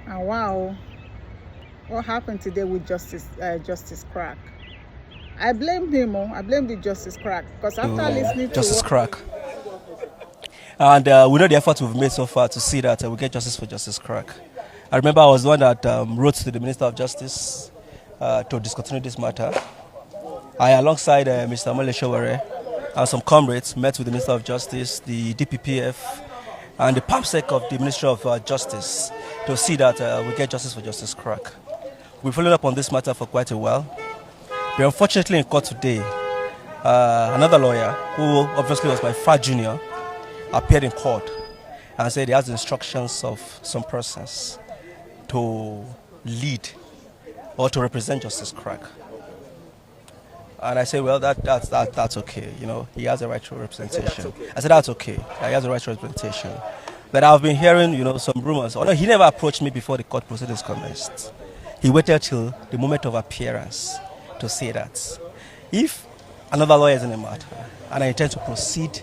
And wow, what happened today with Justice Crack? I blame him. I blame the Justice Crack because after listening to Justice what, Crack. And we know the effort we've made so far to see that we get justice for Justice Crack. I remember I was the one that wrote to the Minister of Justice to discontinue this matter. I, alongside Mr. Mole Showere and some comrades, met with the Minister of Justice, the DPPF, and the PAMSEC of the Ministry of Justice to see that we get justice for Justice Crack. We followed up on this matter for quite a while. But unfortunately, in court today, another lawyer, who obviously was my far junior, appeared in court and said he has instructions of some persons to lead or to represent Justice Crack. And I said, well, that's okay. You know, he has a right to representation. I said, that's okay. He has a right to representation. But I've been hearing, some rumors. Although he never approached me before the court proceedings commenced. He waited till the moment of appearance to say that if another lawyer is in a matter and I intend to proceed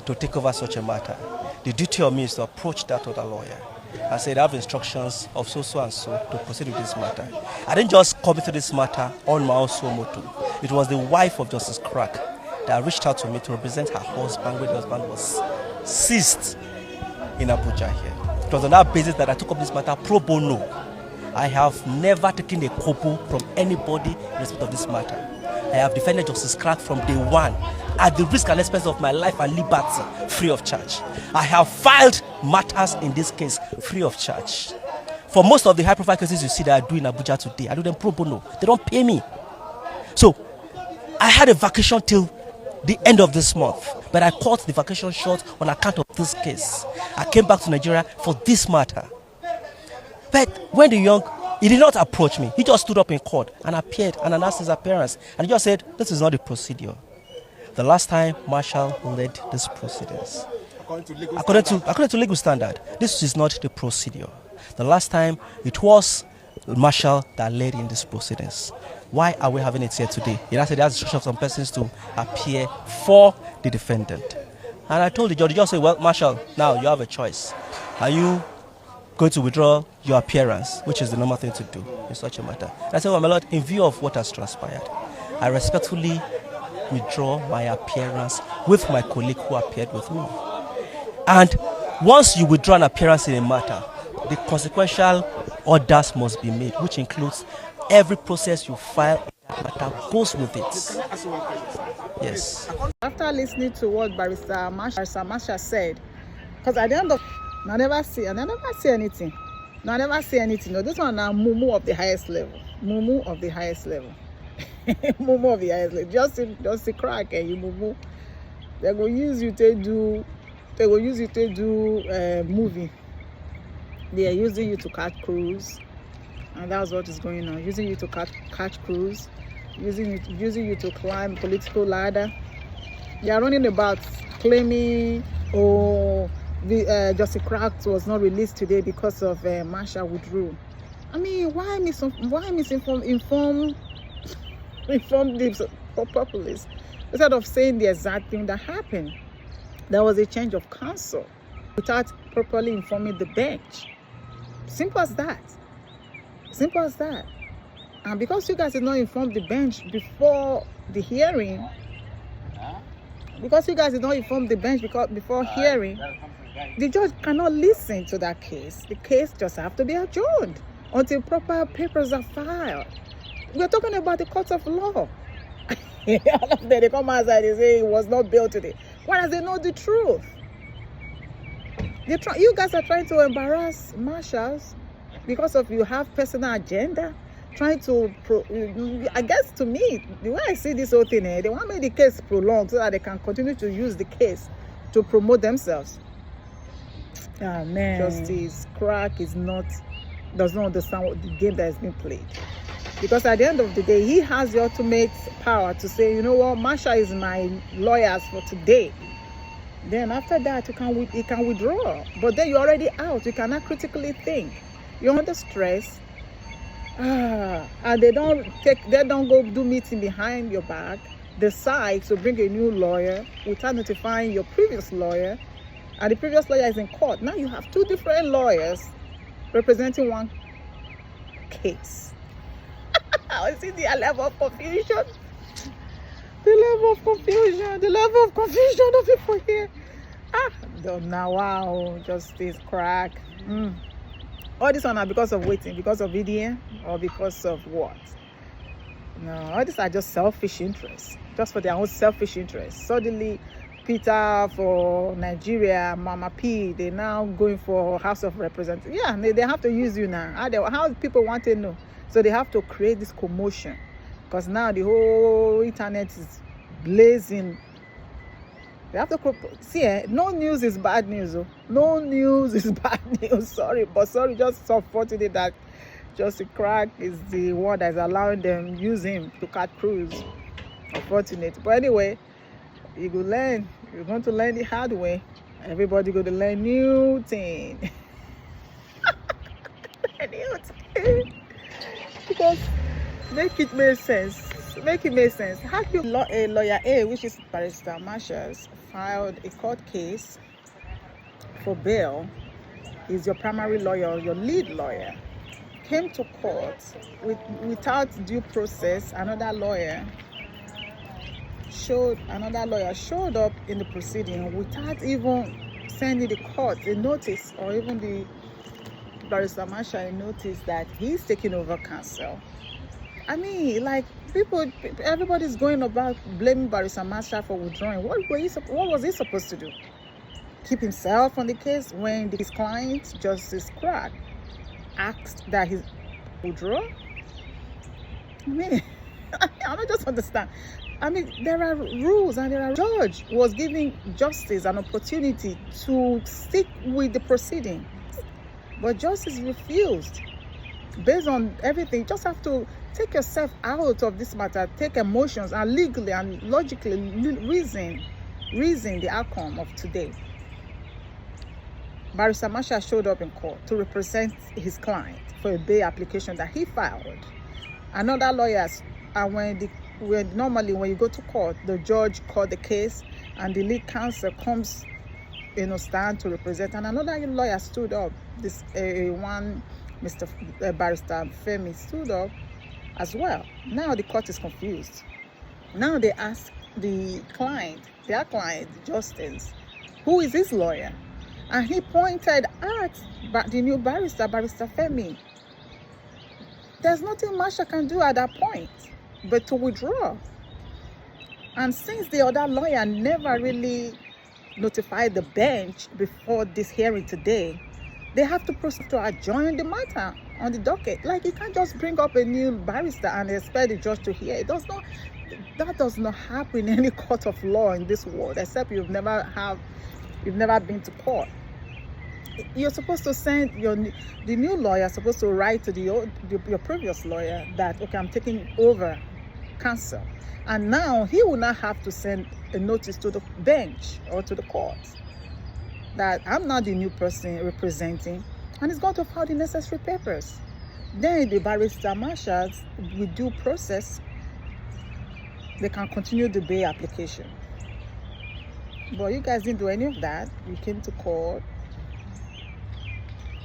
to take over such a matter, the duty of me is to approach that other lawyer and say, I have instructions of so and so to proceed with this matter. I didn't just come into this matter on my own sole motive. It was the wife of Justice Crack that reached out to me to represent her husband when the husband was seized in Abuja here. It was on that basis that I took up this matter pro bono. I have never taken a kobo from anybody in respect of this matter. I have defended Justice Crack from day one at the risk and expense of my life and liberty, free of charge. I have filed matters in this case free of charge. For most of the high-profile cases you see that I do in Abuja today, I do them pro bono. They don't pay me. So I had a vacation till the end of this month, but I cut the vacation short on account of this case. I came back to Nigeria for this matter. But when he did not approach me. He just stood up in court and appeared and announced his appearance. And he just said, this is not the procedure. The last time Marshal led these proceedings, according to legal standard, this is not the procedure. The last time it was Marshal that led in these proceedings. Why are we having it here today? He said he has instruction of some persons to appear for the defendant. And I told the judge, just say, well, Marshal, now you have a choice. Are you going to withdraw your appearance, which is the normal thing to do in such a matter? And I said, well, my lord, in view of what has transpired, I respectfully withdraw my appearance with my colleague who appeared with me. And once you withdraw an appearance in a matter, the consequential orders must be made, which includes every process you file in that matter goes with it. Yes. after listening to what Barrister Marshal said, because at the end of I never see anything. No, I never see anything. No, this one now mumu of the highest level. Mumu of the highest level. Mumu of the highest level. Just a crack and you mumu. They will use you to do movie. They are using you to catch crews, and that's what is going on. Using you to catch crews, using you to climb political ladder. They are running about claiming, the Justice Crack was not released today because of Marshal withdrew. I mean, why inform the populace instead of saying the exact thing that happened? There was a change of counsel without properly informing the bench. Simple as that. Simple as that. And because you guys did not inform the bench before the hearing, before hearing, the judge cannot listen to that case. The case just have to be adjourned until proper papers are filed. We're talking about the court of law. All of them, they come outside and say it was not built today. Whereas they know the truth. You guys are trying to embarrass marshals because of you have personal agenda. Trying to, I guess to me, the way I see this whole thing, they want to make the case prolonged so that they can continue to use the case to promote themselves. Oh, man. Justice Crack does not understand what the game that is being played. Because at the end of the day, he has the ultimate power to say, you know what, Marshal is my lawyers for today. Then after that, he can withdraw. But then you're already out. You cannot critically think. You're under stress. And they don't go do meeting behind your back, decide to bring a new lawyer without notifying your previous lawyer, and the previous lawyer is in court. Now you have two different lawyers representing one case. I see the level of confusion. The level of confusion of people here. Now, wow, justice crack. All this one are because of waiting, because of VDM, or because of what? No, all these are just selfish interests, just for their own selfish interests. Suddenly, Peter for Nigeria, Mama P, they now going for House of Representatives. Yeah, they have to use you now. How people want to know? So they have to create this commotion, because now the whole internet is blazing. They have to see. No news is bad news. No news is bad news. Sorry, just so fortunate that Justice Crack is the one that is allowing them use him to cut crews. Unfortunate. But anyway, you go learn. You're going to learn the hard way. Everybody going to learn new thing. New thing. Because make it make sense. How do you a lawyer A, which is Barrister Marshal, filed a court case for bail? Is your primary lawyer, your lead lawyer, came to court without due process. Another lawyer showed up in the proceeding without even sending the court a notice, or even the Barrister Marshal a notice that he's taking over counsel. I mean, like, everybody's going about blaming Barrister Marshal for withdrawing. What was he supposed to do? Keep himself on the case when his client, Justice Crack, asked that he withdraw? I mean, I don't just understand. I mean, there are rules, and there are judge was giving justice an opportunity to stick with the proceeding, but justice refused. Based on everything, you just have to take yourself out of this matter, take emotions, and legally and logically reason the outcome of today. Barrister Marshal showed up in court to represent his client for a bail application that he filed. Another lawyer, and normally when you go to court, the judge called the case, and the lead counsel comes, stand to represent, and another lawyer stood up. Barrister Femi stood up as well. Now the court is confused. Now they ask their client, Justice, who is his lawyer? And he pointed at the new barrister, Barrister Femi. There's nothing Marshal can do at that point but to withdraw. And since the other lawyer never really notified the bench before this hearing today, they have to proceed to adjourn the matter on the docket. Like, you can't just bring up a new barrister and expect the judge to hear. That does not happen in any court of law in this world, except you've never been to court. You're supposed to send the new lawyer supposed to write to your previous lawyer that, okay, I'm taking over counsel, and now he will not have to send a notice to the bench or to the court that I'm not the new person representing, and he's going to file the necessary papers. Then the Barrister Marshals, with due process, they can continue the bail application. But you guys didn't do any of that. You came to court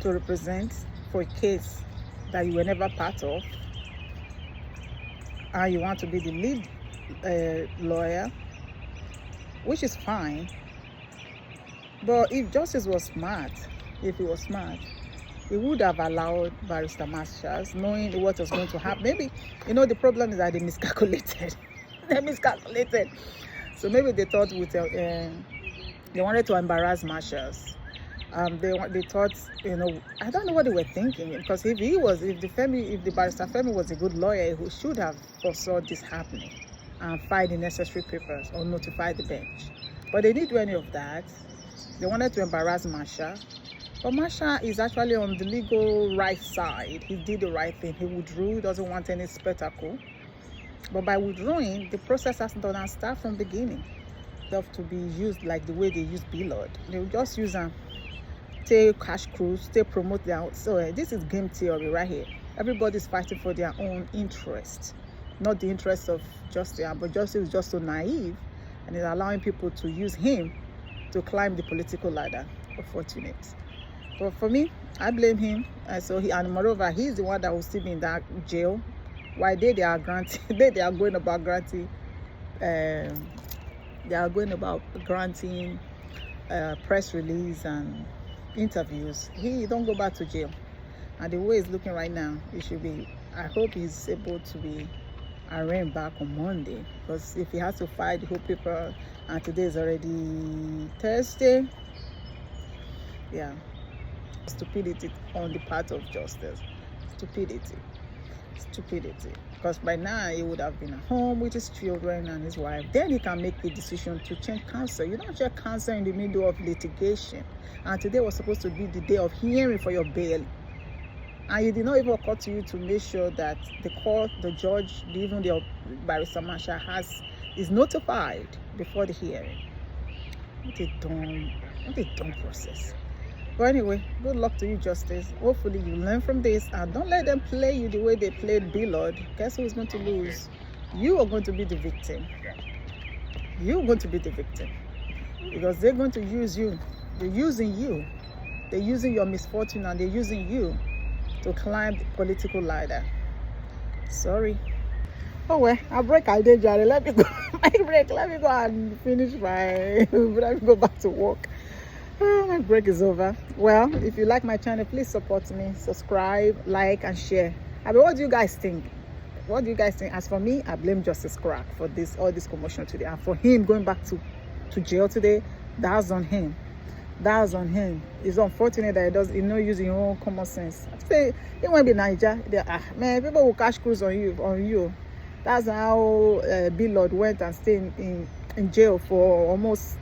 to represent for a case that you were never part of, and you want to be the lead lawyer, which is fine. But if justice was smart, he would have allowed Barrister Marshals, knowing what was going to happen. Maybe, the problem is that they miscalculated. So maybe they thought they wanted to embarrass Marshals. They thought, I don't know what they were thinking, because if the Barrister Femi was a good lawyer, he should have foresaw this happening and filed the necessary papers or notified the bench. But they didn't do any of that. They wanted to embarrass Marshal. But Marshal is actually on the legal right side. He did the right thing. He withdrew, doesn't want any spectacle. But by withdrawing, the process has to start from the beginning. They have to be used like the way they use Billard. They will just use them, take cash crews, they promote their own. So this is game theory right here. Everybody's fighting for their own interest, not the interest of justice. But justice is just so naive, and is allowing people to use him to climb the political ladder. Unfortunate. But for me, I blame him. And moreover, he's the one that will still be in that jail. Why they are granting, they are going about granting, press release and interviews. He don't go back to jail. And the way it's looking right now, it should be. I hope he's able to be arraigned back on Monday, because if he has to fight the whole paper, and today is already Thursday, yeah, stupidity on the part of justice. Stupidity. Because by now he would have been at home with his children and his wife. Then he can make the decision to change counsel. You don't change counsel in the middle of litigation. And today was supposed to be the day of hearing for your bail. And it did not even occur to you to make sure that the court, the judge, even the Barrister Marshal is notified before the hearing. What a dumb process. But anyway, good luck to you, Justice. Hopefully you learn from this, and don't let them play you the way they played Billard. Guess who's going to lose? You are going to be the victim. You're going to be the victim. Because they're going to use you. They're using you. They're using your misfortune, and they're using you to climb the political ladder. Sorry. Oh well, I'll break our day, Jerry. Let me go. Let me go and finish let me go back to work. Oh, my break is over. Well, if you like my channel, please support me. Subscribe, like, and share. I mean, what do you guys think? What do you guys think? As for me, I blame Justice Crack for all this commotion today. And for him going back to jail today, that's on him. That's on him. It's unfortunate that he not using his own common sense. I say it won't be Niger. Man, people will cash cruise on you. That's how Billard went and stayed in jail for almost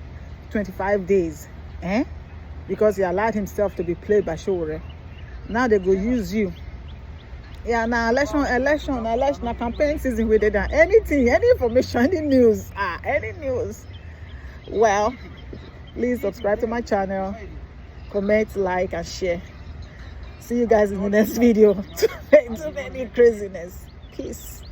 25 days. Because he allowed himself to be played by Shore. Now they go use you. Yeah, now election, now campaign season with it. Anything, any information, any news. Well, please subscribe to my channel, comment, like, and share. See you guys in the next video. Too many craziness. Peace.